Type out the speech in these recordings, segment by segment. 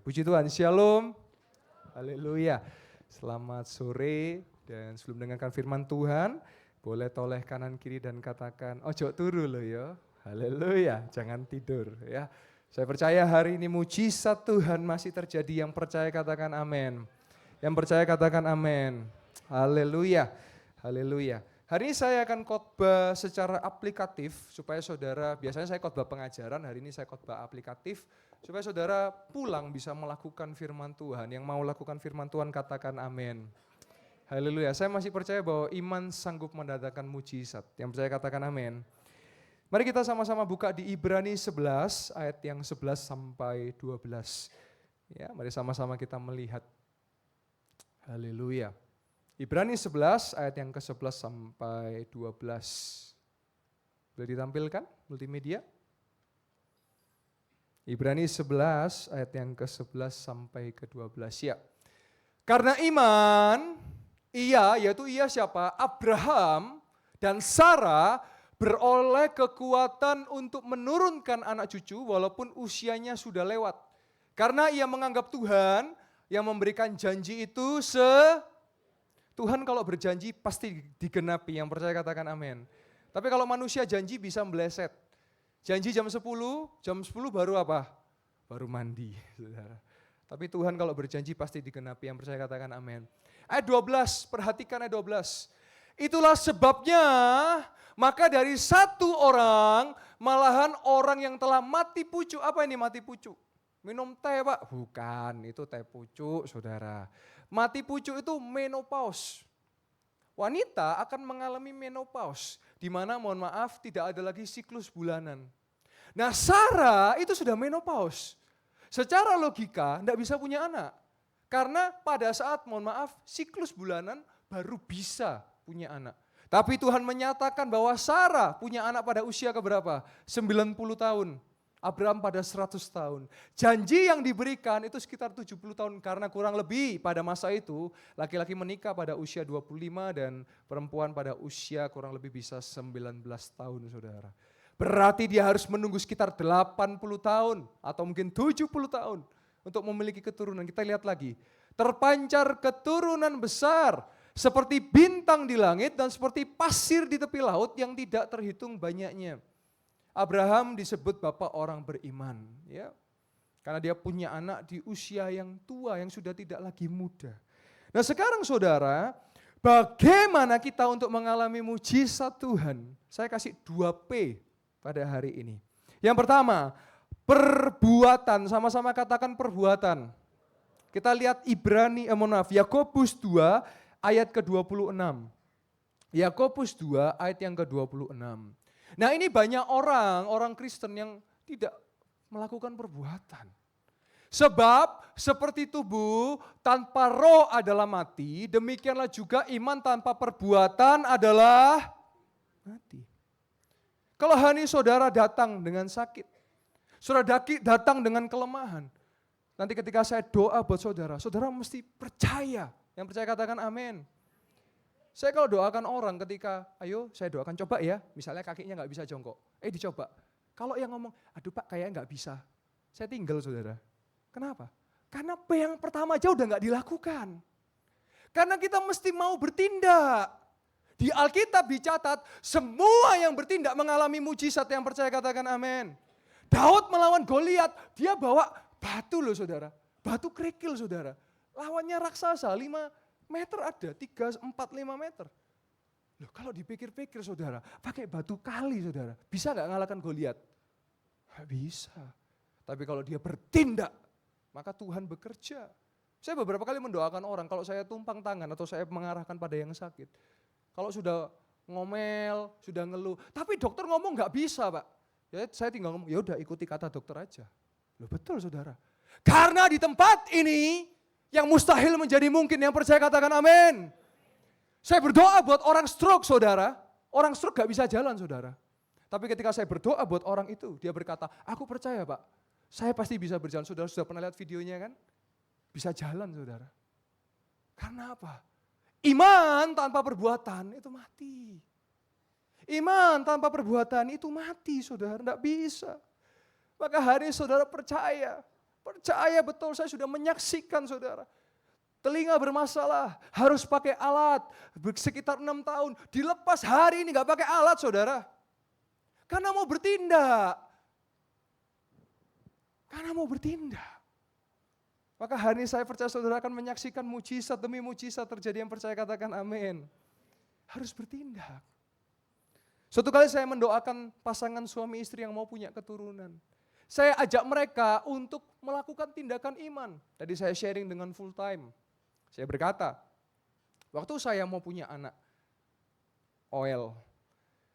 Puji Tuhan, Shalom. Haleluya. Selamat sore dan sebelum mendengarkan firman Tuhan, boleh toleh kanan kiri dan katakan, ojo turu loh ya. Haleluya, jangan tidur ya. Saya percaya hari ini mujizat Tuhan masih terjadi. Yang percaya katakan amin. Yang percaya katakan amin. Haleluya. Haleluya. Hari ini saya akan khotbah secara aplikatif supaya saudara, biasanya saya khotbah pengajaran, hari ini saya khotbah aplikatif supaya saudara pulang bisa melakukan firman Tuhan. Yang mau lakukan firman Tuhan katakan amin. Haleluya. Saya masih percaya bahwa iman sanggup mendatangkan mujizat. Yang percaya katakan amin. Mari kita sama-sama buka di Ibrani 11 ayat yang 11 sampai 12. Ya, mari sama-sama kita melihat. Haleluya. Ibrani 11 ayat yang ke-11 sampai 12. Boleh ditampilkan multimedia? Ibrani 11 ayat yang ke-11 sampai ke-12 ya. Karena iman, yaitu siapa? Abraham dan Sarah beroleh kekuatan untuk menurunkan anak cucu walaupun usianya sudah lewat. Karena ia menganggap Tuhan yang memberikan janji itu Tuhan kalau berjanji pasti digenapi, yang percaya katakan amin. Tapi kalau manusia janji bisa meleset. Janji jam 10 baru apa? Baru mandi, saudara. Tapi Tuhan kalau berjanji pasti digenapi, yang percaya katakan amin. Ayat 12, perhatikan ayat 12. Itulah sebabnya, maka dari satu orang, malahan orang yang telah mati pucuk. Apa ini mati pucuk? Minum teh Pak? Bukan, itu teh pucuk saudara. Mati pucuk itu menopause. Wanita akan mengalami menopause, di mana mohon maaf tidak ada lagi siklus bulanan. Nah Sarah itu sudah menopause. Secara logika tidak bisa punya anak. Karena pada saat mohon maaf siklus bulanan baru bisa punya anak. Tapi Tuhan menyatakan bahwa Sarah punya anak pada usia keberapa? 90 tahun. Abraham pada 100 tahun. Janji yang diberikan itu sekitar 70 tahun karena kurang lebih pada masa itu laki-laki menikah pada usia 25 dan perempuan pada usia kurang lebih bisa 19 tahun saudara. Berarti dia harus menunggu sekitar 80 tahun atau mungkin 70 tahun untuk memiliki keturunan. Kita lihat lagi. Terpancar keturunan besar seperti bintang di langit dan seperti pasir di tepi laut yang tidak terhitung banyaknya. Abraham disebut bapak orang beriman, ya, karena dia punya anak di usia yang tua, yang sudah tidak lagi muda. Nah sekarang saudara, bagaimana kita untuk mengalami mujizat Tuhan? Saya kasih 2P pada hari ini. Yang pertama, perbuatan, sama-sama katakan perbuatan. Kita lihat Yakobus 2 ayat ke-26. Yakobus 2 ayat yang ke-26. Nah ini banyak orang Kristen yang tidak melakukan perbuatan. Sebab seperti tubuh tanpa roh adalah mati, demikianlah juga iman tanpa perbuatan adalah mati. Kalau hari saudara datang dengan sakit, saudara datang dengan kelemahan, nanti ketika saya doa buat saudara, saudara mesti percaya. Yang percaya katakan amin. Saya kalau doakan orang ketika, ayo saya doakan coba ya, misalnya kakinya nggak bisa jongkok, dicoba. Kalau yang ngomong, aduh Pak kayaknya nggak bisa, saya tinggal saudara. Kenapa? Karena P yang pertama aja udah nggak dilakukan. Karena kita mesti mau bertindak. Di Alkitab dicatat, semua yang bertindak mengalami mujizat, yang percaya katakan amin. Daud melawan Goliat, dia bawa batu loh saudara, batu kerikil saudara. Lawannya raksasa, 5 meter ada, 3, 4, 5 meter. Loh kalau dipikir-pikir saudara, pakai batu kali saudara, bisa gak ngalahkan Goliat? Gak bisa. Tapi kalau dia bertindak, maka Tuhan bekerja. Saya beberapa kali mendoakan orang, kalau saya tumpang tangan atau saya mengarahkan pada yang sakit. Kalau sudah ngomel, sudah ngeluh, tapi dokter ngomong gak bisa Pak. Ya saya tinggal ngomong, ya udah ikuti kata dokter aja. Loh betul saudara. Karena di tempat ini, yang mustahil menjadi mungkin, yang percaya katakan amin. Saya berdoa buat orang stroke saudara, orang stroke gak bisa jalan saudara. Tapi ketika saya berdoa buat orang itu, dia berkata, aku percaya Pak, saya pasti bisa berjalan. Saudara sudah pernah lihat videonya kan? Bisa jalan saudara. Karena apa? Iman tanpa perbuatan itu mati. Iman tanpa perbuatan itu mati saudara, gak bisa. Maka hari ini saudara percaya, Percaya betul, saya sudah menyaksikan saudara. Telinga bermasalah, harus pakai alat, sekitar 6 tahun. Dilepas hari ini gak pakai alat saudara. Karena mau bertindak. Karena mau bertindak. Maka hari ini saya percaya saudara akan menyaksikan mujizat demi mujizat terjadi. Yang percaya katakan amin. Harus bertindak. Suatu kali saya mendoakan pasangan suami istri yang mau punya keturunan. Saya ajak mereka untuk melakukan tindakan iman. Tadi saya sharing dengan full time. Saya berkata, waktu saya mau punya anak, Oel,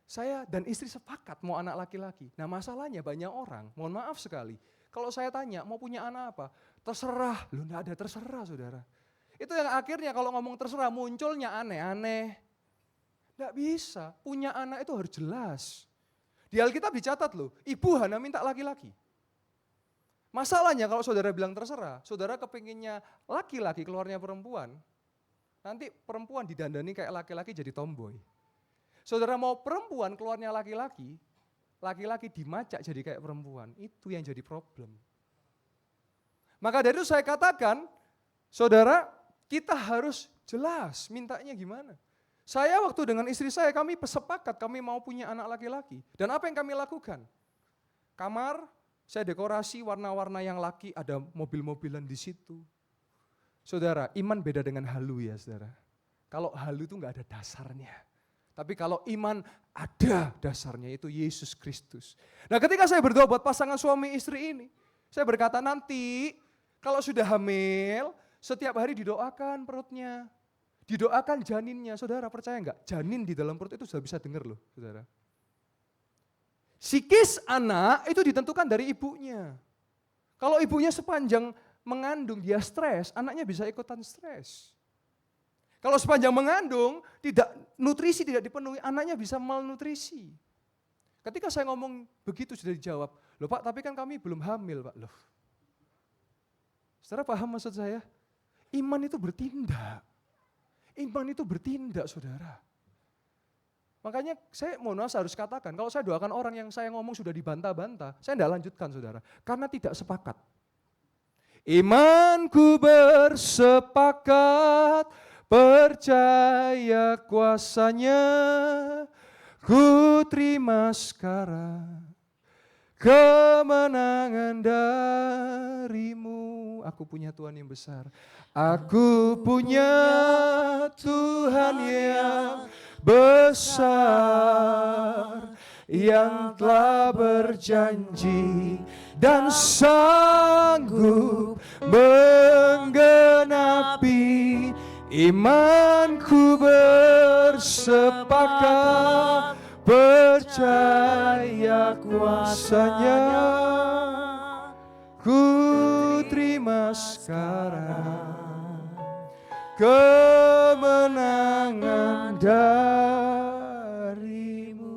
saya dan istri sepakat mau anak laki-laki. Nah masalahnya banyak orang, mohon maaf sekali. Kalau saya tanya mau punya anak apa? Terserah, loh enggak ada terserah saudara. Itu yang akhirnya kalau ngomong terserah munculnya aneh-aneh. Enggak bisa, punya anak itu harus jelas. Di Alkitab dicatat loh, ibu Hana minta laki-laki. Masalahnya kalau saudara bilang terserah, saudara kepinginnya laki-laki keluarnya perempuan, nanti perempuan didandani kayak laki-laki jadi tomboy. Saudara mau perempuan keluarnya laki-laki, laki-laki dimacak jadi kayak perempuan, itu yang jadi problem. Maka dari itu saya katakan, saudara kita harus jelas mintanya gimana. Saya waktu dengan istri saya, kami sepakat kami mau punya anak laki-laki. Dan apa yang kami lakukan? Kamar, saya dekorasi warna-warna yang laki, ada mobil-mobilan di situ. Saudara, iman beda dengan halu ya saudara. Kalau halu itu enggak ada dasarnya. Tapi kalau iman ada dasarnya, itu Yesus Kristus. Nah ketika saya berdoa buat pasangan suami istri ini, saya berkata nanti kalau sudah hamil, setiap hari didoakan perutnya. Didoakan janinnya, saudara percaya enggak? Janin di dalam perut itu sudah bisa dengar loh saudara. Psikis anak itu ditentukan dari ibunya. Kalau ibunya sepanjang mengandung dia stres, anaknya bisa ikutan stres. Kalau sepanjang mengandung nutrisi tidak dipenuhi, anaknya bisa malnutrisi. Ketika saya ngomong begitu sudah dijawab, loh Pak tapi kan kami belum hamil Pak. Loh. Saudara paham maksud saya? Iman itu bertindak. Iman itu bertindak saudara. Makanya saya harus katakan, kalau saya doakan orang yang saya ngomong sudah dibantah-bantah, saya tidak lanjutkan saudara, karena tidak sepakat. Imanku bersepakat, percaya kuasanya, ku terima sekarang kemenangan darimu. Aku punya Tuhan yang besar. Aku punya Tuhan yang besar, yang telah berjanji dan sanggup menggenapi. Imanku bersepakat, percaya kuasanya, ku terima sekarang kemenangan darimu.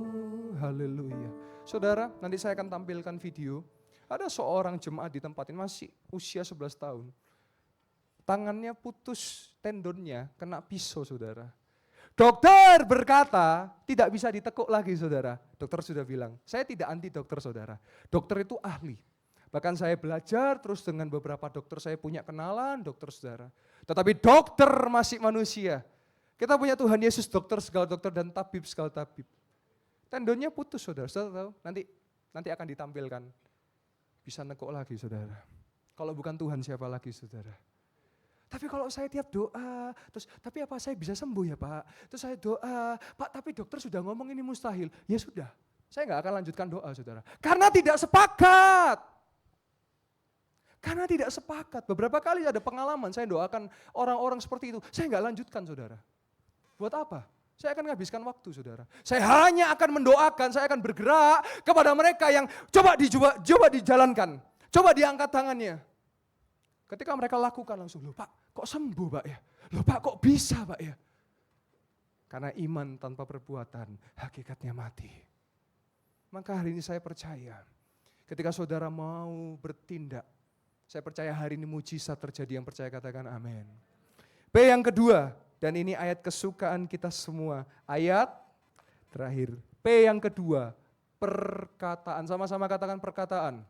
Haleluya. Saudara, nanti saya akan tampilkan video. Ada seorang jemaat di tempat ini masih usia 11 tahun. Tangannya putus tendonnya, kena pisau saudara. Dokter berkata tidak bisa ditekuk lagi saudara. Dokter sudah bilang, saya tidak anti dokter saudara. Dokter itu ahli. Bahkan saya belajar terus dengan beberapa dokter, saya punya kenalan dokter saudara. Tetapi dokter masih manusia. Kita punya Tuhan Yesus dokter segala dokter dan tabib segala tabib. Tendonnya putus saudara, saudara tahu? Nanti akan ditampilkan. Bisa nekuk lagi saudara. Kalau bukan Tuhan siapa lagi saudara? Tapi kalau saya tiap doa, terus tapi apa saya bisa sembuh ya Pak? Terus saya doa, Pak tapi dokter sudah ngomong ini mustahil. Ya sudah, saya nggak akan lanjutkan doa saudara. Karena tidak sepakat. Karena tidak sepakat. Beberapa kali ada pengalaman saya doakan orang-orang seperti itu. Saya nggak lanjutkan saudara. Buat apa? Saya akan menghabiskan waktu saudara. Saya hanya akan mendoakan, saya akan bergerak kepada mereka yang coba dijalankan. Coba diangkat tangannya. Ketika mereka lakukan langsung, loh Pak kok sembuh Pak ya? Loh Pak kok bisa Pak ya? Karena iman tanpa perbuatan hakikatnya mati. Maka hari ini saya percaya ketika saudara mau bertindak, saya percaya hari ini mujizat terjadi. Yang percaya katakan amin. P yang kedua, dan ini ayat kesukaan kita semua. Ayat terakhir. P yang kedua, perkataan. Sama-sama katakan perkataan.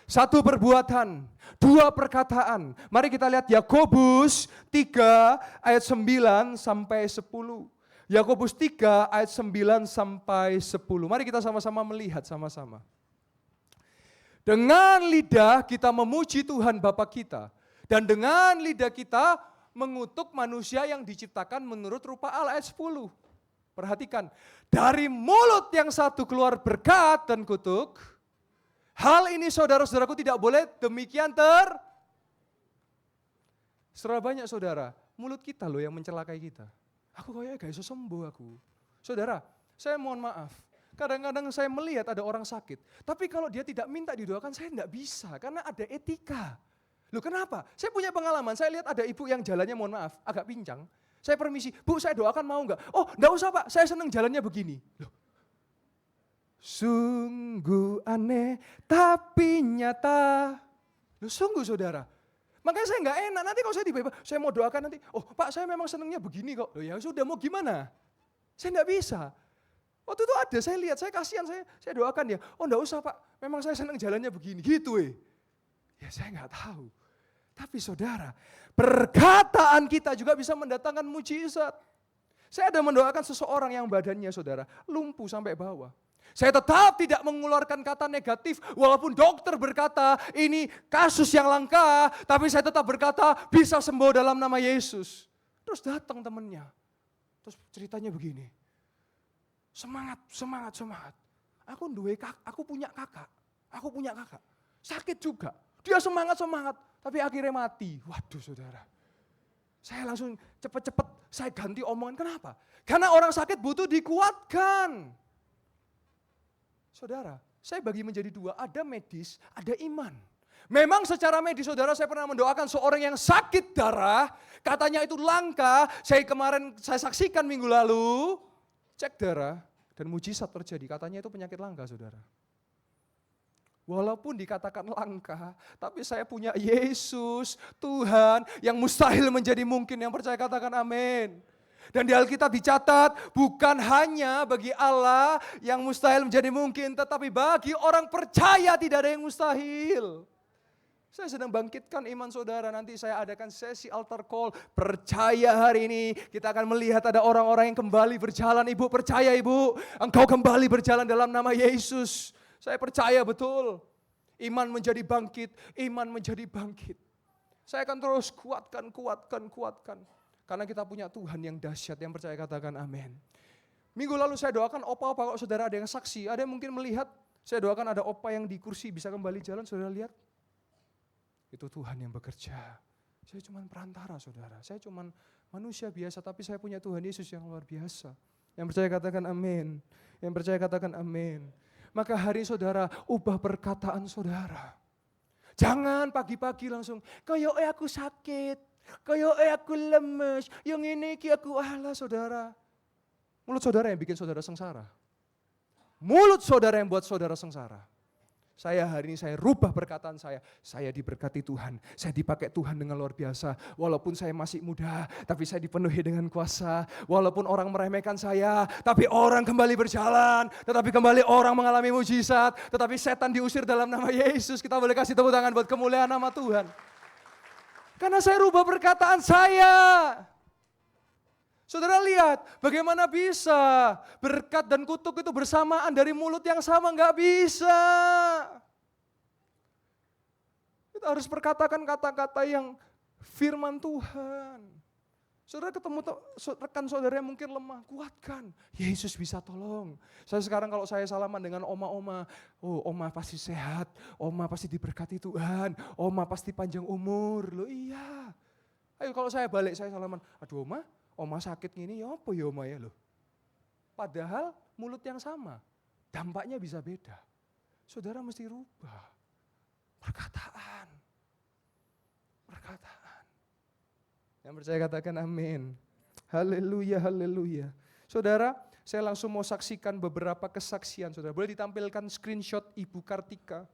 1 perbuatan, 2 perkataan. Mari kita lihat Yakobus 3 ayat 9 sampai 10. Yakobus 3 ayat 9 sampai 10. Mari kita sama-sama melihat sama-sama. Dengan lidah kita memuji Tuhan Bapa kita. Dan dengan lidah kita mengutuk manusia yang diciptakan menurut rupa Allah. Ayat 10. Perhatikan. Dari mulut yang satu keluar berkat dan kutuk. Hal ini saudara-saudaraku tidak boleh demikian Seberapa banyak saudara, mulut kita loh yang mencelakai kita. Aku kayaknya gak bisa sembuh aku. Saudara, saya mohon maaf. Kadang-kadang saya melihat ada orang sakit. Tapi kalau dia tidak minta didoakan, saya tidak bisa. Karena ada etika. Loh kenapa? Saya punya pengalaman. Saya lihat ada ibu yang jalannya mohon maaf, agak pincang. Saya permisi, Bu saya doakan mau enggak? Oh enggak usah Pak, saya senang jalannya begini. Loh. Sungguh aneh tapi nyata. Loh sungguh saudara. Makanya saya enggak enak, nanti kalau saya tiba-tiba, saya mau doakan nanti, oh Pak saya memang senangnya begini kok. Loh ya sudah mau gimana? Saya enggak bisa. Waktu itu ada, saya lihat, saya kasihan, saya doakan dia. Oh enggak usah Pak, memang saya senang jalannya begini, gitu Ya saya enggak tahu. Tapi saudara, perkataan kita juga bisa mendatangkan mujizat. Saya ada mendoakan seseorang yang badannya saudara, lumpuh sampai bawah. Saya tetap tidak mengeluarkan kata negatif, walaupun dokter berkata ini kasus yang langka, tapi saya tetap berkata bisa sembuh dalam nama Yesus. Terus datang temannya, terus ceritanya begini, semangat. Aku punya kakak, sakit juga, dia semangat, tapi akhirnya mati. Waduh saudara, saya langsung cepet-cepet saya ganti omongan, kenapa? Karena orang sakit butuh dikuatkan. Saudara, saya bagi menjadi 2, ada medis, ada iman. Memang secara medis saudara saya pernah mendoakan seorang yang sakit darah, katanya itu langka, saya saksikan minggu lalu, cek darah dan mujizat terjadi, katanya itu penyakit langka saudara. Walaupun dikatakan langka, tapi saya punya Yesus, Tuhan yang mustahil menjadi mungkin, yang percaya katakan amin. Dan di Alkitab dicatat bukan hanya bagi Allah yang mustahil menjadi mungkin, tetapi bagi orang percaya tidak ada yang mustahil. Saya sedang bangkitkan iman saudara, nanti saya adakan sesi altar call. Percaya hari ini kita akan melihat ada orang-orang yang kembali berjalan. Ibu percaya ibu, engkau kembali berjalan dalam nama Yesus. Saya percaya betul, iman menjadi bangkit, Saya akan terus kuatkan. Karena kita punya Tuhan yang dahsyat, yang percaya katakan amin. Minggu lalu saya doakan opa-opa, kalau saudara ada yang saksi, ada yang mungkin melihat, saya doakan ada opa yang di kursi bisa kembali jalan, saudara lihat. Itu Tuhan yang bekerja. Saya cuma perantara saudara, saya cuma manusia biasa, tapi saya punya Tuhan Yesus yang luar biasa. Yang percaya katakan amin. Maka hari saudara, ubah perkataan saudara. Jangan pagi-pagi langsung, koyo aku sakit. Kayak aku lemes, yang ini aku Allah saudara. Mulut saudara yang bikin saudara sengsara. Mulut saudara yang buat saudara sengsara. Hari ini saya rubah perkataan saya diberkati Tuhan, saya dipakai Tuhan dengan luar biasa. Walaupun saya masih muda, tapi saya dipenuhi dengan kuasa. Walaupun orang meremehkan saya, tapi orang kembali berjalan. Tetapi kembali orang mengalami mujizat. Tetapi setan diusir dalam nama Yesus. Kita boleh kasih tepuk tangan buat kemuliaan nama Tuhan. Karena saya rubah perkataan saya. Saudara lihat bagaimana bisa berkat dan kutuk itu bersamaan dari mulut yang sama, enggak bisa. Kita harus perkatakan kata-kata yang firman Tuhan. Saudara ketemu rekan saudara yang mungkin lemah, kuatkan. Yesus bisa tolong. Saya sekarang kalau saya salaman dengan oma-oma, oh oma pasti sehat, oma pasti diberkati Tuhan, oma pasti panjang umur. Loh iya. Ayo kalau saya balik, saya salaman, aduh oma sakit gini, ya apa ya oma ya loh. Padahal mulut yang sama, dampaknya bisa beda. Saudara mesti rubah perkataan. Yang percaya katakan amin. Haleluya. Saudara, saya langsung mau saksikan beberapa kesaksian. Saudara, boleh ditampilkan screenshot Ibu Kartika.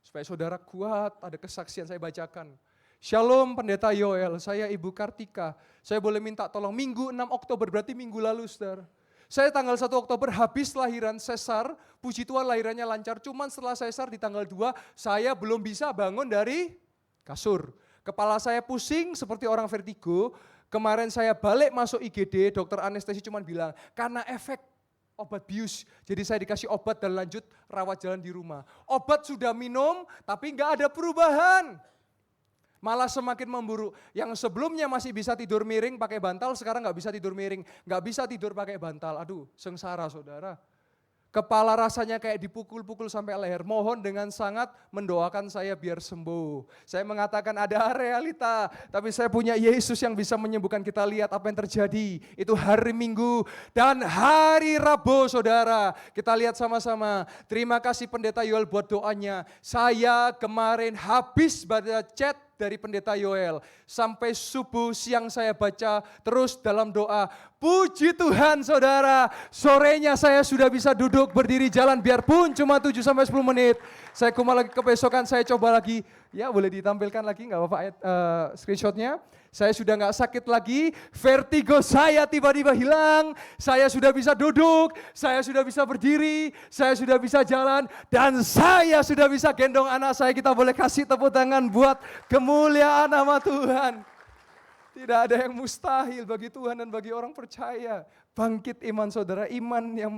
Supaya saudara kuat, ada kesaksian saya bacakan. Shalom Pendeta Yoel, saya Ibu Kartika. Saya boleh minta tolong, Minggu 6 Oktober, berarti minggu lalu saudara. Saya tanggal 1 Oktober habis lahiran sesar, puji Tuhan lahirannya lancar, cuman setelah sesar di tanggal 2 saya belum bisa bangun dari kasur. Kepala saya pusing seperti orang vertigo. Kemarin saya balik masuk IGD, dokter anestesi cuma bilang, karena efek obat bius. Jadi saya dikasih obat dan lanjut rawat jalan di rumah. Obat sudah minum, tapi nggak ada perubahan. Malah semakin memburuk. Yang sebelumnya masih bisa tidur miring pakai bantal, sekarang nggak bisa tidur miring. Nggak bisa tidur pakai bantal. Aduh, sengsara saudara. Kepala rasanya kayak dipukul-pukul sampai leher. Mohon dengan sangat mendoakan saya biar sembuh. Saya mengatakan ada realita, tapi saya punya Yesus yang bisa menyembuhkan. Kita lihat apa yang terjadi. Itu hari Minggu dan hari Rabu saudara. Kita lihat sama-sama. Terima kasih Pendeta Yoel buat doanya. Saya kemarin habis baca chat dari Pendeta Yoel. Sampai subuh siang saya baca terus dalam doa. Puji Tuhan saudara, sorenya saya sudah bisa duduk berdiri jalan biarpun cuma 7-10 menit. Saya kumpul lagi kebesokan, saya coba lagi. Ya boleh ditampilkan lagi nggak apa-apa screenshotnya. Saya sudah nggak sakit lagi, vertigo saya tiba-tiba hilang, saya sudah bisa duduk, saya sudah bisa berdiri, saya sudah bisa jalan, dan saya sudah bisa gendong anak saya. Kita boleh kasih tepuk tangan buat kemuliaan nama Tuhan. Tidak ada yang mustahil bagi Tuhan dan bagi orang percaya. Bangkit iman saudara, iman yang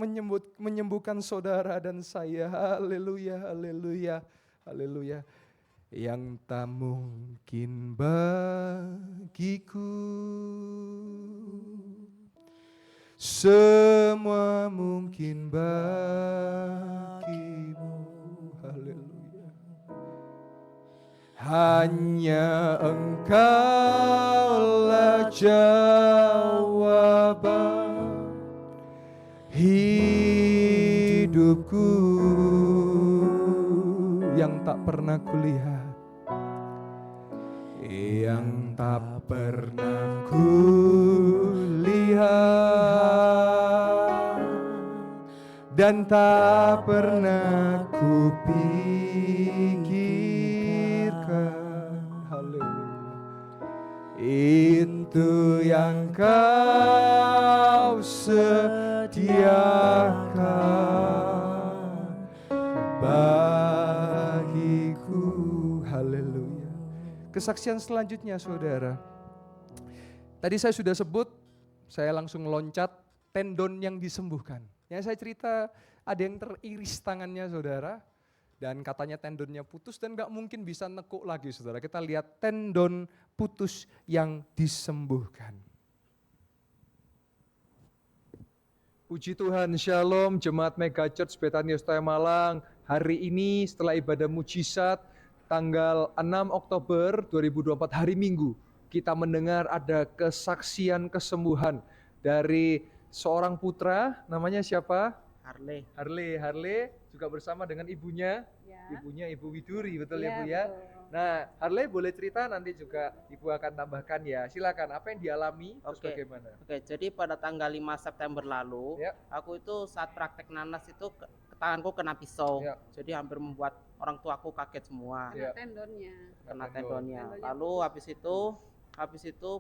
menyembuhkan saudara dan saya. Haleluya, haleluya, haleluya. Yang tak mungkin bagiku, semua mungkin bagimu. Haleluya. Hanya Engkaulah jawaban hidupku yang tak pernah kulihat, yang tak pernah kulihat, dan tak pernah kupikirkan. Haleluya. Itu yang Kau sediakan bagiku. Haleluya. Kesaksian selanjutnya saudara. Tadi saya sudah sebut, saya langsung loncat tendon yang disembuhkan. Yang saya cerita ada yang teriris tangannya saudara. Dan katanya tendonnya putus dan gak mungkin bisa nekuk lagi saudara. Kita lihat tendon putus yang disembuhkan. Puji Tuhan, Shalom, Jemaat Mega Church Betania Setaya Malang. Hari ini setelah ibadah mujizat tanggal 6 Oktober 2024 hari Minggu, kita mendengar ada kesaksian kesembuhan dari seorang putra, namanya siapa? Harley juga bersama dengan ibunya, ibunya Ibu Widuri, betul ya Bu ya? Betul. Nah, Harley boleh cerita, nanti juga Ibu akan tambahkan ya. Silakan, apa yang dialami, terus bagaimana? Oke, jadi pada tanggal 5 September lalu, aku itu saat praktek nanas itu tanganku kena pisau, jadi hampir membuat orang tuaku kaget semua. Kena tendonnya. Lalu habis itu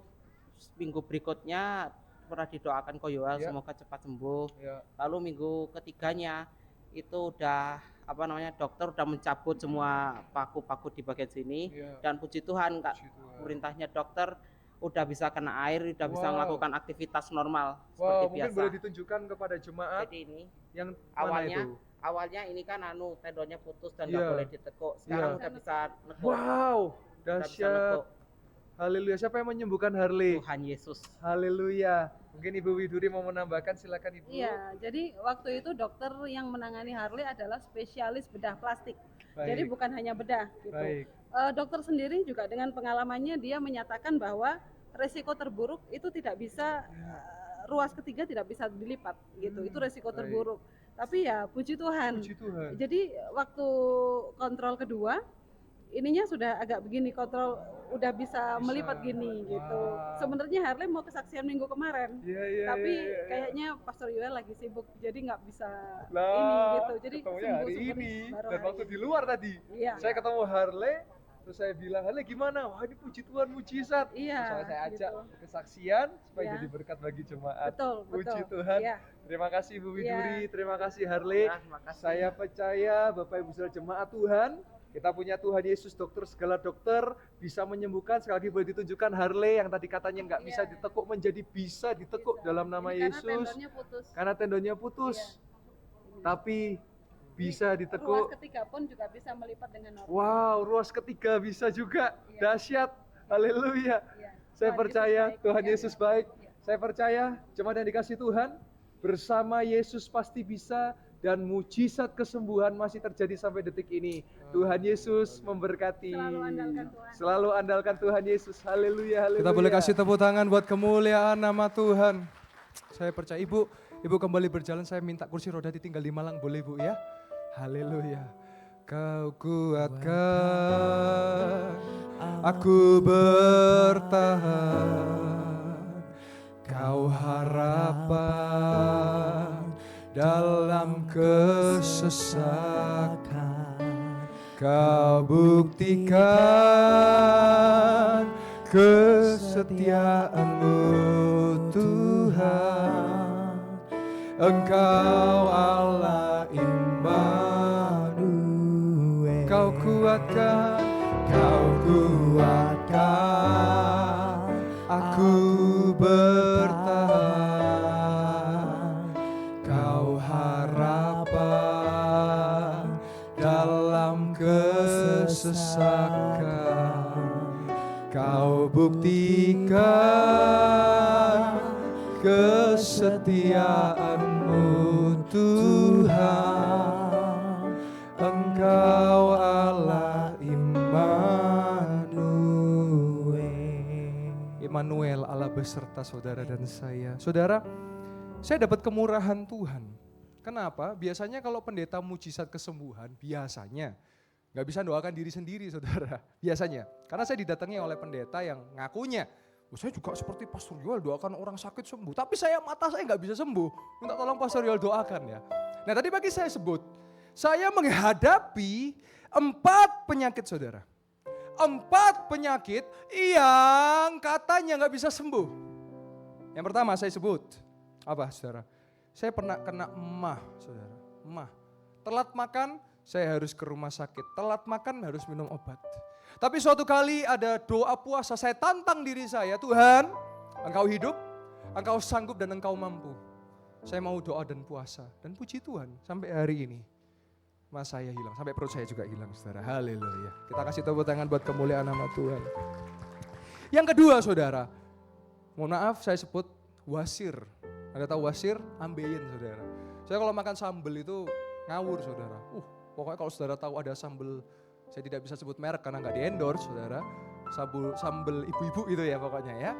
minggu berikutnya pernah didoakan Ko Yoel semoga cepat sembuh. Lalu minggu ketiganya itu udah dokter udah mencabut semua paku-paku di bagian sini dan puji Tuhan perintahnya dokter udah bisa kena air, udah bisa melakukan aktivitas normal seperti biasa. Mungkin boleh ditunjukkan kepada jemaat. Jadi ini yang awalnya ini kan tendonnya putus dan nggak boleh ditekuk. Sekarang udah bisa nekuk. Wow, dahsyat. Haleluya. Siapa yang menyembuhkan Harley? Tuhan Yesus. Haleluya. Mungkin Ibu Widuri mau menambahkan, silakan Ibu. Iya, jadi waktu itu dokter yang menangani Harley adalah spesialis bedah plastik. Baik. Jadi bukan hanya bedah gitu. Dokter sendiri juga dengan pengalamannya dia menyatakan bahwa resiko terburuk itu tidak bisa ruas ketiga tidak bisa dilipat gitu. Itu resiko terburuk. Tapi ya puji Tuhan. Jadi waktu kontrol kedua ininya sudah agak begini, kontrol udah bisa melipat gini gitu. Sebenarnya Harley mau kesaksian minggu kemarin, tapi kayaknya Pastor Yoel lagi sibuk, jadi nggak bisa ini gitu. Jadi ketemunya hari ini dan waktu di luar tadi, saya ketemu Harley Terus saya bilang, "Hale gimana? Wah ini puji Tuhan, mujizat." Iya, Terus saya ajak gitu. kesaksian supaya Iya. jadi berkat bagi jemaat. Betul, Puji betul. Tuhan. Iya. Terima kasih Bu Widuri, Iya. terima kasih Harley. Ya, terima kasih. Saya percaya Bapak Ibu Saudara jemaat Tuhan, kita punya Tuhan Yesus dokter segala dokter, bisa menyembuhkan. Sekali lagi boleh ditunjukkan Harley yang tadi katanya nggak bisa Iya. ditekuk menjadi bisa ditekuk Bisa. dalam nama Ini Yesus. Karena tendonnya putus. Karena tendonnya putus. Iya. Tapi bisa Ruas ditekuk. ketiga pun juga bisa melipat dengan normal. Wow, ruas ketiga bisa juga. Iya. Dahsyat. Haleluya. Iya. Saya Tuhan percaya Yesus baik. Tuhan Iya. Yesus baik. Iya. Saya percaya jemaat yang dikasih Tuhan, bersama Yesus pasti bisa, dan mujizat kesembuhan masih terjadi sampai detik ini. Tuhan Yesus memberkati. Selalu andalkan Tuhan. Selalu andalkan Tuhan Yesus. Haleluya, haleluya. Kita boleh kasih tepuk tangan buat kemuliaan nama Tuhan. Saya percaya Ibu kembali berjalan, saya minta kursi roda ditinggal di Malang, boleh Bu ya? Haleluya. Kau kuatkan aku bertahan, kau harapan dalam kesesakan, kau buktikan kesetiaan-Mu Tuhan. Engkau Allah Immanuel. Kau kuatkan aku bertahan, kau harapan dalam kesesakan, kau buktikan kesetiaan-Mu Tuhan. Engkau Allah Immanuel, Allah beserta saudara dan saya. Saudara, saya dapat kemurahan Tuhan. Kenapa? Biasanya kalau pendeta mujizat kesembuhan, biasanya nggak bisa doakan diri sendiri, saudara. Biasanya, karena saya didatangi oleh pendeta yang ngakunya, saya juga seperti Pastor Yoel doakan orang sakit sembuh, tapi mata saya nggak bisa sembuh. Minta tolong Pastor Yoel doakan ya. Nah tadi pagi saya sebut, saya menghadapi 4 penyakit saudara. 4 penyakit yang katanya nggak bisa sembuh. Yang pertama saya sebut, apa saudara? Saya pernah kena emah saudara, emah. Telat makan, saya harus ke rumah sakit. Telat makan harus minum obat. Tapi suatu kali ada doa puasa, saya tantang diri saya, Tuhan, Engkau hidup, Engkau sanggup dan Engkau mampu. Saya mau doa dan puasa. Dan puji Tuhan, sampai hari ini mas saya hilang, sampai perut saya juga hilang saudara. Haleluya. Kita kasih tepuk tangan buat kemuliaan nama Tuhan. Yang kedua saudara, mohon maaf saya sebut wasir. Anda tahu wasir? Ambeien saudara. Saya kalau makan sambal itu ngawur saudara. Pokoknya kalau saudara tahu ada sambal, saya tidak bisa sebut merek karena nggak di-endorse saudara. Sambal ibu-ibu itu ya pokoknya ya.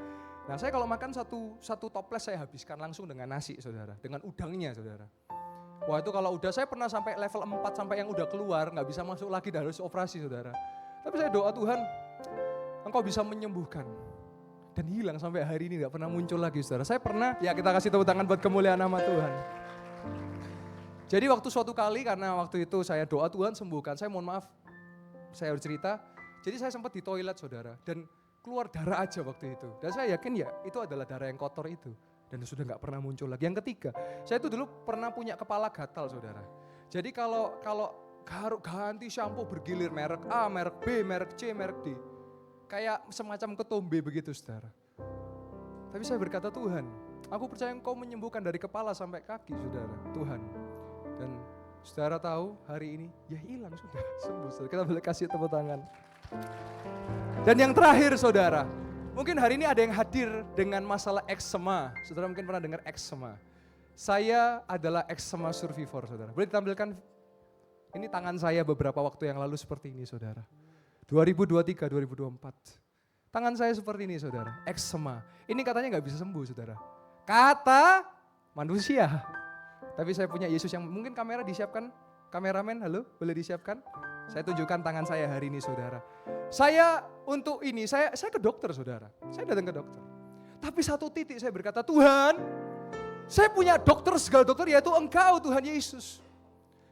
Nah saya kalau makan satu toples saya habiskan langsung dengan nasi saudara. Dengan udangnya saudara. Wah itu kalau udah, saya pernah sampai level 4 sampai yang udah keluar, gak bisa masuk lagi dan harus operasi saudara. Tapi saya doa Tuhan, Engkau bisa menyembuhkan. Dan hilang sampai hari ini gak pernah muncul lagi saudara. Saya pernah, ya kita kasih tepuk tangan buat kemuliaan nama Tuhan. Jadi waktu suatu kali karena waktu itu saya doa Tuhan sembuhkan, saya mohon maaf, saya harus cerita. Jadi saya sempat di toilet saudara dan keluar darah aja waktu itu. Dan saya yakin ya itu adalah darah yang kotor itu. Dan sudah gak pernah muncul lagi. Yang ketiga, saya itu dulu pernah punya kepala gatal saudara. Jadi kalau ganti shampoo bergilir merek A, merek B, merek C, merek D. Kayak semacam ketombe begitu saudara. Tapi saya berkata Tuhan, aku percaya Engkau menyembuhkan dari kepala sampai kaki saudara, Tuhan. Dan saudara tahu hari ini, ya hilang sudah, sembuh saudara. Kita boleh kasih tepuk tangan. Dan yang terakhir saudara, mungkin hari ini ada yang hadir dengan masalah eksema. Saudara mungkin pernah dengar eksema. Saya adalah eksema survivor saudara. Boleh ditampilkan, ini tangan saya beberapa waktu yang lalu seperti ini saudara. 2023-2024. Tangan saya seperti ini saudara, eksema. Ini katanya gak bisa sembuh saudara. Kata manusia. Tapi saya punya Yesus yang mungkin kamera disiapkan. Kameramen, halo, boleh disiapkan? Saya tunjukkan tangan saya hari ini saudara. Saya untuk ini, saya ke dokter saudara. Saya datang ke dokter. Tapi satu titik saya berkata, Tuhan, saya punya dokter segala dokter yaitu Engkau Tuhan Yesus.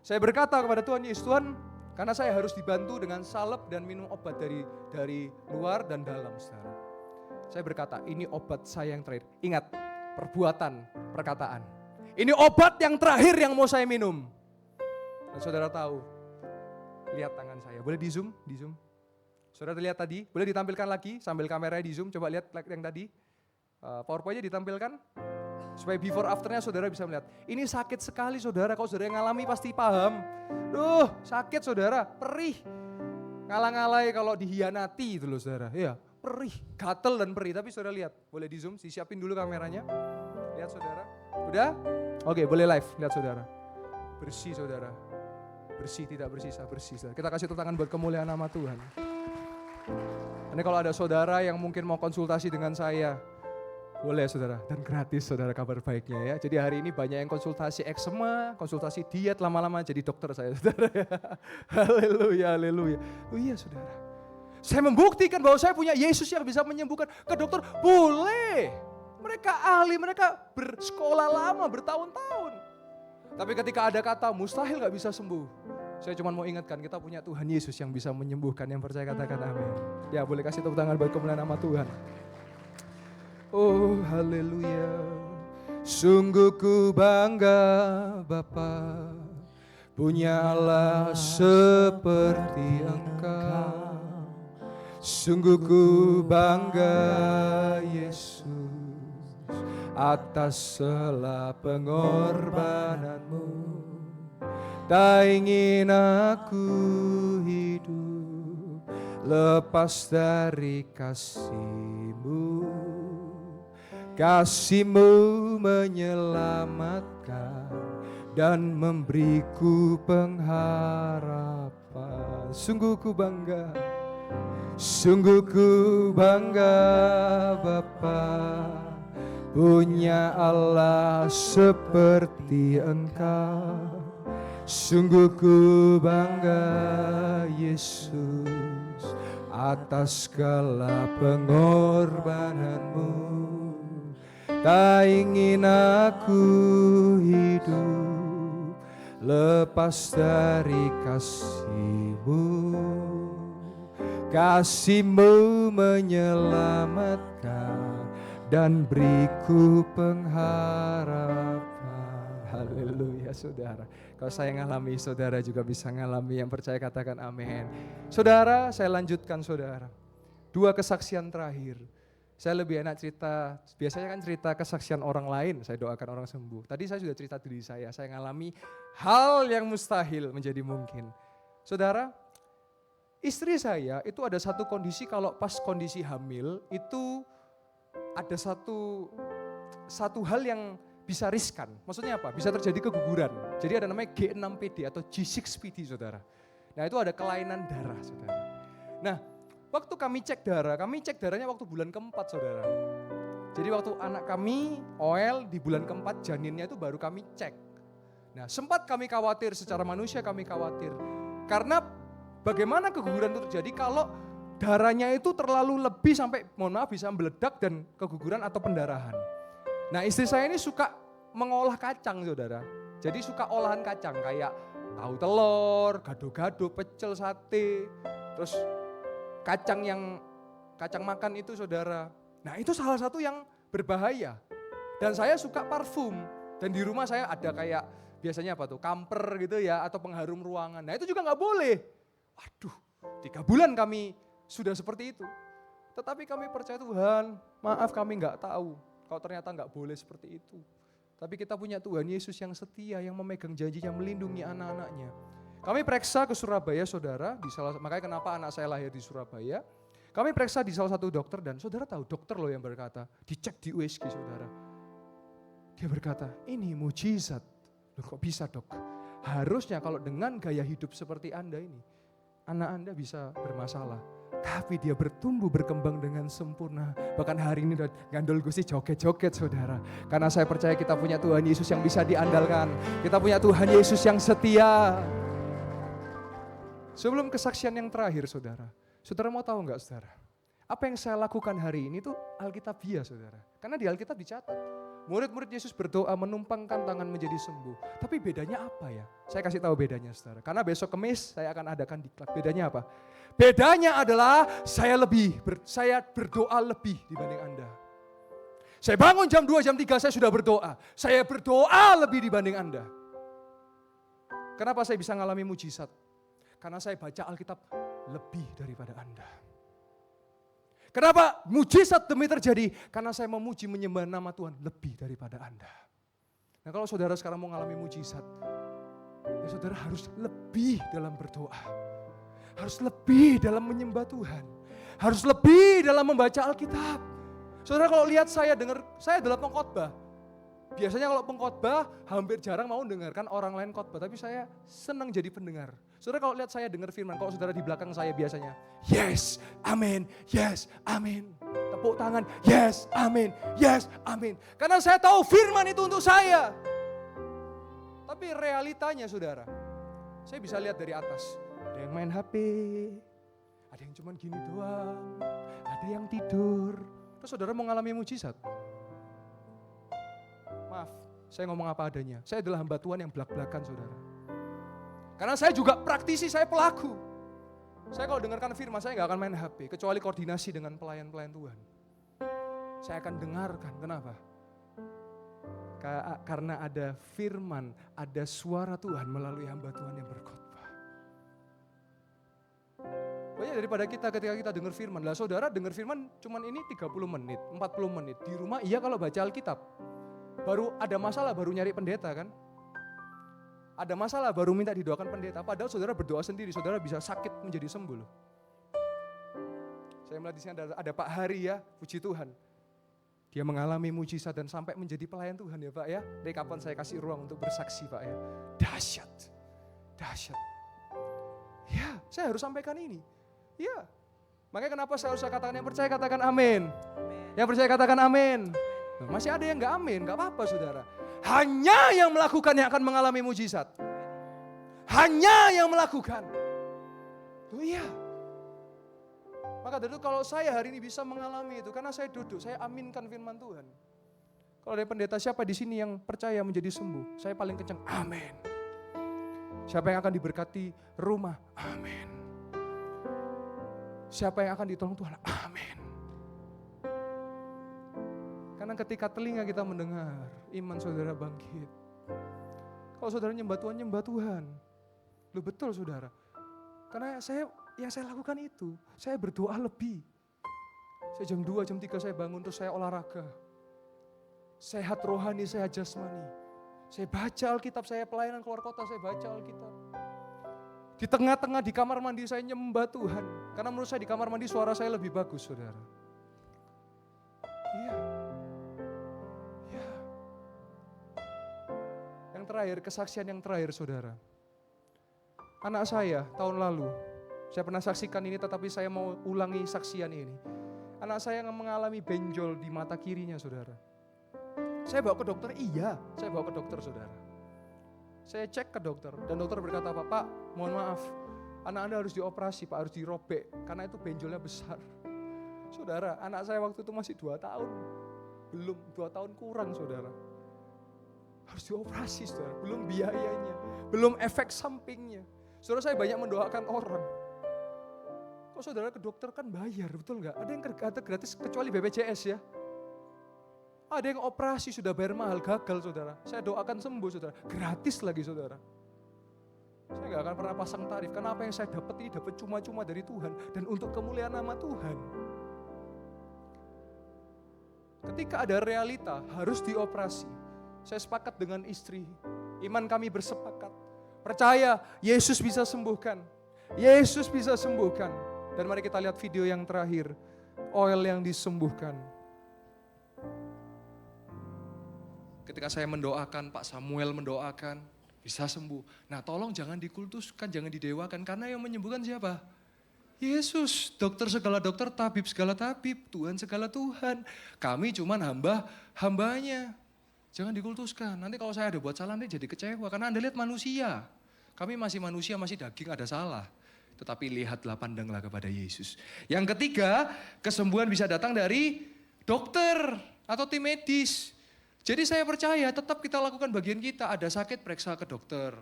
Saya berkata kepada Tuhan Yesus, Tuhan Karena saya harus dibantu dengan salep dan minum obat dari luar dan dalam, saudara. Saya berkata, ini obat saya yang terakhir. Ingat, perbuatan, perkataan. Ini obat yang terakhir yang mau saya minum. Dan saudara tahu, lihat tangan saya. Boleh di zoom? Di zoom. Saudara lihat tadi, boleh ditampilkan lagi sambil kameranya di zoom. Coba lihat yang tadi. PowerPoint-nya ditampilkan. Supaya before afternya saudara bisa melihat. Ini sakit sekali saudara, kalau saudara yang ngalami pasti paham. Duh, sakit saudara, perih. Ngalang-ngalai kalau dihianati itu loh saudara. Iya, perih, gatel dan perih. Tapi saudara lihat, boleh di zoom, disiapin dulu kameranya. Lihat saudara, udah? Oke, boleh live, lihat saudara. Bersih saudara, bersih tidak bersisa, bersih saudara. Kita kasih tepuk tangan buat kemuliaan nama Tuhan. Ini kalau ada saudara yang mungkin mau konsultasi dengan saya, boleh saudara, dan gratis saudara kabar baiknya ya. Jadi hari ini banyak yang konsultasi eksema, konsultasi diet, lama-lama jadi dokter saya saudara ya. Haleluya, haleluya. Oh iya saudara. Saya membuktikan bahwa saya punya Yesus yang bisa menyembuhkan. Ke dokter boleh. Mereka ahli, mereka bersekolah lama, bertahun-tahun. Tapi ketika ada kata mustahil gak bisa sembuh. Saya cuma mau ingatkan kita punya Tuhan Yesus yang bisa menyembuhkan. Yang percaya katakan amin. Ya boleh kasih tepuk tangan buat kemuliaan nama Tuhan. Oh haleluya, sungguh ku bangga Bapa, punya Allah seperti Engkau. Sungguh ku bangga Yesus, atas segala pengorbananmu. Tak ingin aku hidup lepas dari kasih-Mu. Kasih-Mu menyelamatkan dan memberiku pengharapan. Sungguh ku bangga Bapa, punya Allah seperti Engkau. Sungguh ku bangga Yesus, atas segala pengorbananmu. Tak ingin aku hidup lepas dari kasih-Mu. Kasih-Mu menyelamatkan dan beriku pengharapan. Haleluya saudara. Kalau saya ngalami, saudara juga bisa ngalami. Yang percaya katakan amin. Saudara, saya lanjutkan saudara. 2 kesaksian terakhir. Saya lebih enak cerita, biasanya kan cerita kesaksian orang lain, saya doakan orang sembuh. Tadi saya sudah cerita diri saya ngalami hal yang mustahil menjadi mungkin. Saudara, istri saya itu ada satu kondisi, kalau pas kondisi hamil itu ada satu hal yang bisa riskan. Maksudnya apa? Bisa terjadi keguguran. Jadi ada namanya G6PD atau G6PD saudara. Nah itu ada kelainan darah saudara. Nah waktu kami cek darahnya waktu bulan keempat saudara. Jadi waktu anak kami Oel di bulan keempat janinnya itu baru kami cek. Nah sempat kami khawatir, secara manusia kami khawatir. Karena bagaimana keguguran itu terjadi kalau darahnya itu terlalu lebih sampai mohon maaf bisa meledak dan keguguran atau pendarahan. Nah istri saya ini suka mengolah kacang saudara. Jadi suka olahan kacang kayak tahu telur, gado-gado, pecel, sate. Terus kacang makan itu saudara. Nah itu salah satu yang berbahaya. Dan saya suka parfum. Dan di rumah saya ada kayak biasanya apa tuh, kamper gitu ya atau pengharum ruangan. Nah itu juga gak boleh. Waduh 3 bulan kami sudah seperti itu. Tetapi kami percaya Tuhan, maaf kami gak tahu. Kalau ternyata gak boleh seperti itu. Tapi kita punya Tuhan Yesus yang setia, yang memegang janjinya, melindungi anak-anaknya. Kami periksa ke Surabaya saudara, makanya kenapa anak saya lahir di Surabaya. Kami periksa di salah satu dokter dan saudara tahu dokter loh yang berkata, dicek di USG saudara. Dia berkata, ini mujizat. Loh kok bisa dok? Harusnya kalau dengan gaya hidup seperti Anda ini, anak Anda bisa bermasalah. Tapi dia bertumbuh, berkembang dengan sempurna. Bahkan hari ini udah gandol gusi joget-joget saudara. Karena saya percaya kita punya Tuhan Yesus yang bisa diandalkan. Kita punya Tuhan Yesus yang setia. Sebelum kesaksian yang terakhir saudara. Saudara mau tahu enggak saudara? Apa yang saya lakukan hari ini tuh Alkitabiah saudara. Karena di Alkitab dicatat. Murid-murid Yesus berdoa menumpangkan tangan menjadi sembuh. Tapi bedanya apa ya? Saya kasih tahu bedanya saudara. Karena besok Kamis saya akan adakan diklat. Bedanya apa? Bedanya adalah saya berdoa lebih dibanding Anda. Saya bangun jam 2, jam 3 saya sudah berdoa. Saya berdoa lebih dibanding Anda. Kenapa saya bisa ngalami mujizat? Karena saya baca Alkitab lebih daripada Anda. Kenapa mujizat demi terjadi? Karena saya memuji menyembah nama Tuhan lebih daripada Anda. Nah kalau saudara sekarang mau ngalami mujizat, ya saudara harus lebih dalam berdoa. Harus lebih dalam menyembah Tuhan. Harus lebih dalam membaca Alkitab. Saudara kalau lihat saya adalah pengkhotbah. Biasanya kalau pengkhotbah hampir jarang mau dengarkan orang lain khotbah, tapi saya senang jadi pendengar. Saudara kalau lihat saya dengar firman, kalau saudara di belakang saya biasanya, yes, amin, yes, amin. Tepuk tangan, yes, amin, yes, amin. Karena saya tahu firman itu untuk saya. Tapi realitanya saudara, saya bisa lihat dari atas. Ada yang main HP, ada yang cuman gini doang, ada yang tidur. Terus saudara mau ngalami mujizat? Maaf, saya ngomong apa adanya. Saya adalah hamba Tuhan yang belak-belakan saudara. Karena saya juga praktisi, saya pelaku. Saya kalau dengarkan firman, saya gak akan main HP. Kecuali koordinasi dengan pelayan-pelayan Tuhan. Saya akan dengarkan, kenapa? Karena ada firman, ada suara Tuhan melalui hamba Tuhan yang berkhotbah. Banyak daripada kita ketika kita dengar firman. Lah saudara dengar firman cuman ini 30 menit, 40 menit. Di rumah iya kalau baca Alkitab. Baru ada masalah, baru nyari pendeta kan. Ada masalah, baru minta didoakan pendeta. Padahal saudara berdoa sendiri, saudara bisa sakit menjadi sembuh loh. Saya melihat di sini ada Pak Hari ya, puji Tuhan. Dia mengalami mujizat dan sampai menjadi pelayan Tuhan ya Pak ya. Dari kapan saya kasih ruang untuk bersaksi Pak ya. Dahsyat, dahsyat. Ya, saya harus sampaikan ini. Ya, makanya kenapa saya harus katakan yang percaya katakan amin. Yang percaya katakan amin. Nah, masih ada yang gak amin, gak apa-apa saudara. Hanya yang melakukan yang akan mengalami mujizat. Hanya yang melakukan. Oh iya. Maka dari itu kalau saya hari ini bisa mengalami itu, karena saya duduk, saya aminkan firman Tuhan. Kalau ada pendeta siapa di sini yang percaya menjadi sembuh, saya paling kencang, amin. Siapa yang akan diberkati rumah, amin. Siapa yang akan ditolong Tuhan, amin. Karena ketika telinga kita mendengar, iman saudara bangkit. Kalau saudara nyembah Tuhan. Loh betul saudara. Karena yang saya lakukan itu, saya berdoa lebih. Saya jam 2, jam 3 saya bangun, terus saya olahraga. Sehat rohani, sehat jasmani. Saya baca Alkitab, saya pelayanan keluar kota, saya baca Alkitab. Di tengah-tengah di kamar mandi saya nyembah Tuhan. Karena menurut saya di kamar mandi suara saya lebih bagus saudara. Iya. Terakhir, kesaksian yang terakhir saudara. Anak saya tahun lalu, saya pernah saksikan ini tetapi saya mau ulangi saksian ini. Anak saya yang mengalami benjol di mata kirinya saudara. Saya bawa ke dokter, iya saya bawa ke dokter saudara. Saya cek ke dokter dan dokter berkata, Pak mohon maaf, anak Anda harus dioperasi Pak, harus dirobek karena itu benjolnya besar. Saudara, anak saya waktu itu masih 2 tahun, belum 2 tahun kurang saudara. Harus dioperasi saudara, belum biayanya, belum efek sampingnya. Saudara saya banyak mendoakan orang. Kok saudara ke dokter kan bayar, betul gak? Ada yang gratis kecuali BPJS ya. Ada yang operasi sudah bayar mahal, gagal saudara. Saya doakan sembuh saudara, gratis lagi saudara. Saya gak akan pernah pasang tarif, karena apa yang saya dapat ini dapat cuma-cuma dari Tuhan. Dan untuk kemuliaan nama Tuhan. Ketika ada realita harus dioperasi. Saya sepakat dengan istri, iman kami bersepakat. Percaya Yesus bisa sembuhkan. Yesus bisa sembuhkan. Dan mari kita lihat video yang terakhir, oil yang disembuhkan. Ketika saya mendoakan, Pak Samuel mendoakan, bisa sembuh. Nah tolong jangan dikultuskan, jangan didewakan, karena yang menyembuhkan siapa? Yesus, dokter segala dokter, tabib segala tabib, Tuhan segala Tuhan. Kami cuman hambanya. Jangan dikultuskan, nanti kalau saya ada buat salah nanti jadi kecewa. Karena Anda lihat manusia, kami masih manusia, masih daging, ada salah. Tetapi lihatlah, pandanglah kepada Yesus. Yang ketiga, kesembuhan bisa datang dari dokter atau tim medis. Jadi saya percaya tetap kita lakukan bagian kita. Ada sakit periksa ke dokter.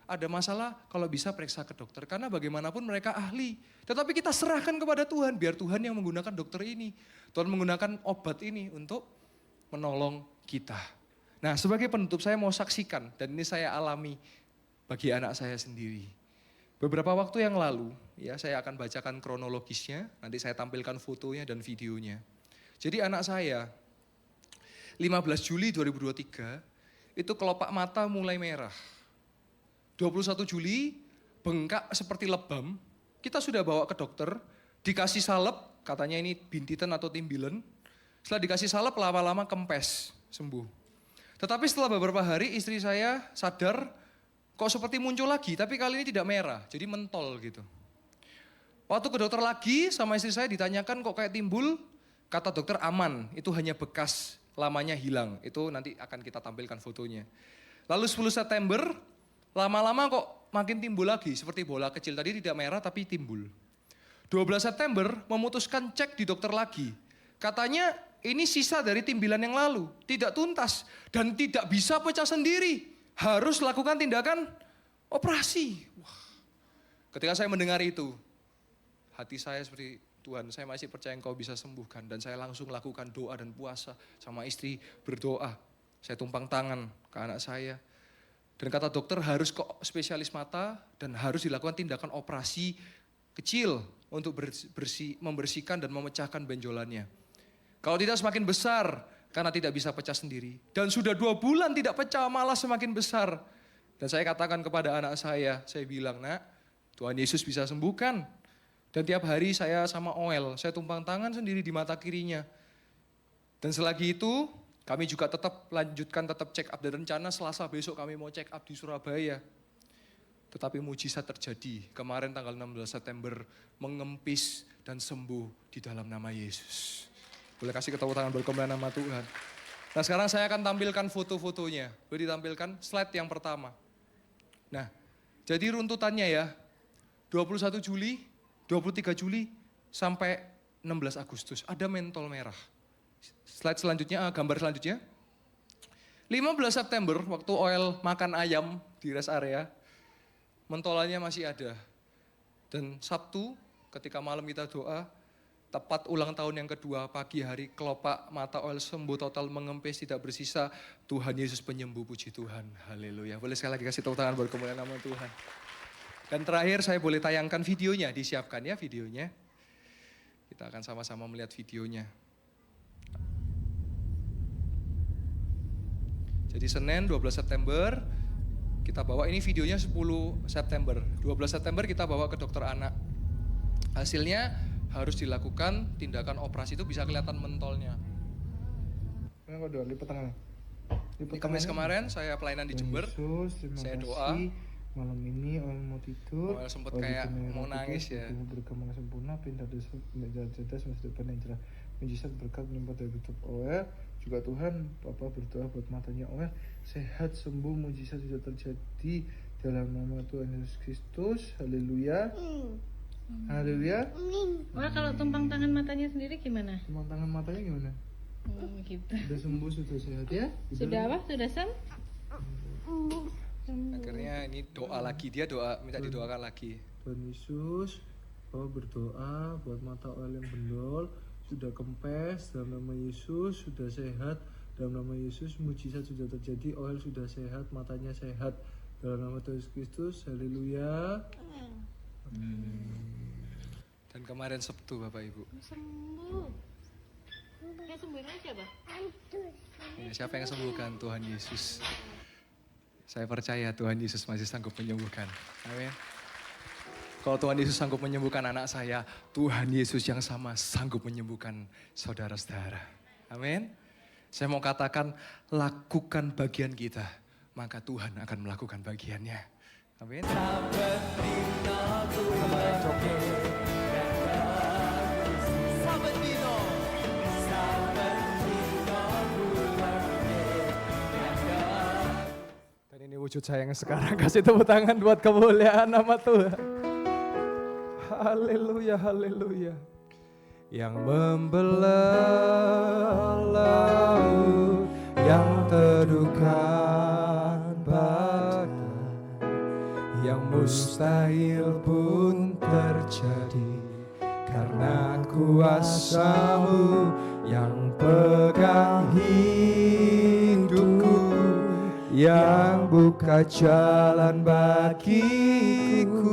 Ada masalah kalau bisa periksa ke dokter. Karena bagaimanapun mereka ahli. Tetapi kita serahkan kepada Tuhan. Biar Tuhan yang menggunakan dokter ini. Tuhan menggunakan obat ini untuk menolong kita. Nah sebagai penutup saya mau saksikan. Dan ini saya alami bagi anak saya sendiri. Beberapa waktu yang lalu ya saya akan bacakan kronologisnya. Nanti saya tampilkan fotonya dan videonya. Jadi anak saya 15 Juli 2023 itu kelopak mata mulai merah. 21 Juli bengkak seperti lebam, kita sudah bawa ke dokter, dikasih salep, katanya ini bintitan atau timbilan. Setelah dikasih salep lama-lama kempes, sembuh. Tetapi setelah beberapa hari istri saya sadar kok seperti muncul lagi, tapi kali ini tidak merah, jadi mentol gitu. Waktu ke dokter lagi sama istri saya ditanyakan kok kayak timbul, kata dokter aman, itu hanya bekas, lamanya hilang. Itu nanti akan kita tampilkan fotonya. Lalu 10 September, lama-lama kok makin timbul lagi, seperti bola kecil tadi tidak merah tapi timbul. 12 September memutuskan cek di dokter lagi. Katanya ini sisa dari timbilan yang lalu, tidak tuntas dan tidak bisa pecah sendiri. Harus lakukan tindakan operasi. Wah. Ketika saya mendengar itu, hati saya seperti Tuhan, saya masih percaya Engkau bisa sembuhkan. Dan saya langsung lakukan doa dan puasa sama istri berdoa. Saya tumpang tangan ke anak saya. Dan kata dokter harus ke spesialis mata dan harus dilakukan tindakan operasi kecil untuk membersihkan dan memecahkan benjolannya. Kalau tidak semakin besar karena tidak bisa pecah sendiri. Dan sudah 2 bulan tidak pecah malah semakin besar. Dan saya katakan kepada anak saya bilang nak Tuhan Yesus bisa sembuhkan. Dan tiap hari saya sama Oel, saya tumpang tangan sendiri di mata kirinya. Dan selagi itu kami juga tetap check up dan rencana Selasa besok kami mau check up di Surabaya. Tetapi mujizat terjadi. Kemarin tanggal 16 September mengempis dan sembuh di dalam nama Yesus. Boleh kasih tepuk tangan berkemuliaan nama Tuhan. Nah sekarang saya akan tampilkan foto-fotonya. Boleh ditampilkan slide yang pertama. Nah jadi runtutannya ya 21 Juli, 23 Juli sampai 16 Agustus. Ada mentol merah. Slide selanjutnya, gambar selanjutnya. 15 September waktu Oel makan ayam di rest area, mentolannya masih ada. Dan Sabtu ketika malam kita doa, tepat ulang tahun yang kedua pagi hari kelopak mata Oel sembuh total mengempis tidak bersisa. Tuhan Yesus penyembuh, puji Tuhan. Haleluya. Boleh sekali lagi kasih tepuk tangan berkemuliaan nama Tuhan. Dan terakhir saya boleh tayangkan videonya, disiapkan ya videonya. Kita akan sama-sama melihat videonya. Jadi Senin 12 September kita bawa, ini videonya 10 September. 12 September kita bawa ke dokter anak. Hasilnya harus dilakukan tindakan operasi, itu bisa kelihatan mentolnya. Lipat tangannya. Di Kamis kemarin saya pelayanan di Jember. Saya doa. Malam ini Oel mau tidur. Oel sempat kayak mau nangis ya. Berkembang sempurna, pintar cerdas, masa depan yang cerah. Mujizat berkat melimpah dari tubuh Oel. Juga Tuhan, Papa berdoa buat matanya Oel sehat, sembuh, mujizat sudah terjadi dalam nama Tuhan Yesus Kristus. Haleluya. Haleluya. Wah, kalau tumpang tangan matanya sendiri gimana? Tumpang tangan matanya gimana? Gitu. Sudah sembuh, sudah sehat ya? Sudah apa? Sudah Akhirnya ini doa lagi, dia doa minta didoakan lagi. Tuhan Yesus, Papa berdoa buat mata Oel yang bendol sudah kempes dalam nama Yesus, sudah sehat dalam nama Yesus, mujizat sudah terjadi, Oel sudah sehat, matanya sehat dalam nama Tuhan Yesus Kristus. Haleluya. Dan kemarin Sabtu Bapak Ibu. sembuh. Kayak sembuhin aja, Bah. Ya, siapa yang sembuhkan? Tuhan Yesus. Saya percaya Tuhan Yesus masih sanggup menyembuhkan. Amin. Kalau Tuhan Yesus sanggup menyembuhkan anak saya, Tuhan Yesus yang sama sanggup menyembuhkan saudara-saudara. Amin. Saya mau katakan, lakukan bagian kita, maka Tuhan akan melakukan bagiannya. Amin. Dan ini wujud saya yang sekarang, kasih tepuk tangan buat kemuliaan nama Tuhan. Haleluya, haleluya. Yang membelah laut, yang teduhkan badai, yang mustahil pun terjadi. Karena kuasa-Mu yang pegang hidupku, yang buka jalan bagiku.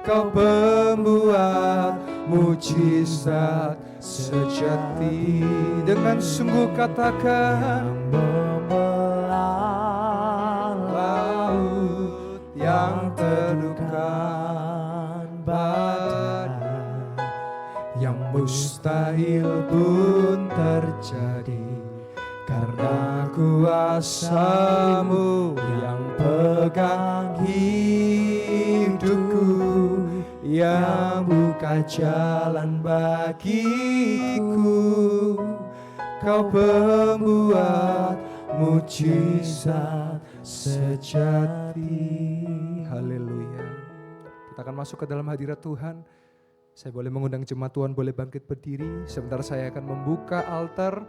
Kau pembuat mujizat sejati. Dengan sungguh katakan, membelah laut yang teduhkan badai, yang mustahil pun terjadi. Karena kuasa-Mu yang pegang hidupku, yang buka jalan bagiku. Kau pembuat mujizat sejati. Haleluya. Kita akan masuk ke dalam hadirat Tuhan. Saya boleh mengundang jemaat Tuhan boleh bangkit berdiri. Sebentar saya akan membuka altar.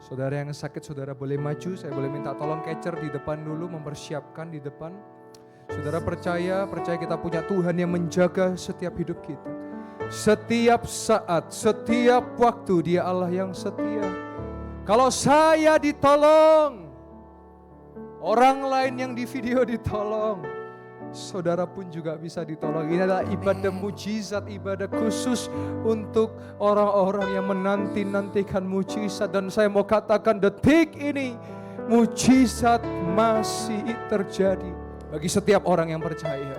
Saudara yang sakit, saudara boleh maju. Saya boleh minta tolong catcher di depan dulu, mempersiapkan di depan. Saudara percaya kita punya Tuhan yang menjaga setiap hidup kita. Setiap saat, setiap waktu Dia Allah yang setia. Kalau saya ditolong, orang lain yang di video ditolong, saudara pun juga bisa ditolong. Ini adalah ibadah mujizat, ibadah khusus untuk orang-orang yang menanti-nantikan mujizat. Dan saya mau katakan detik ini, mujizat masih terjadi bagi setiap orang yang percaya.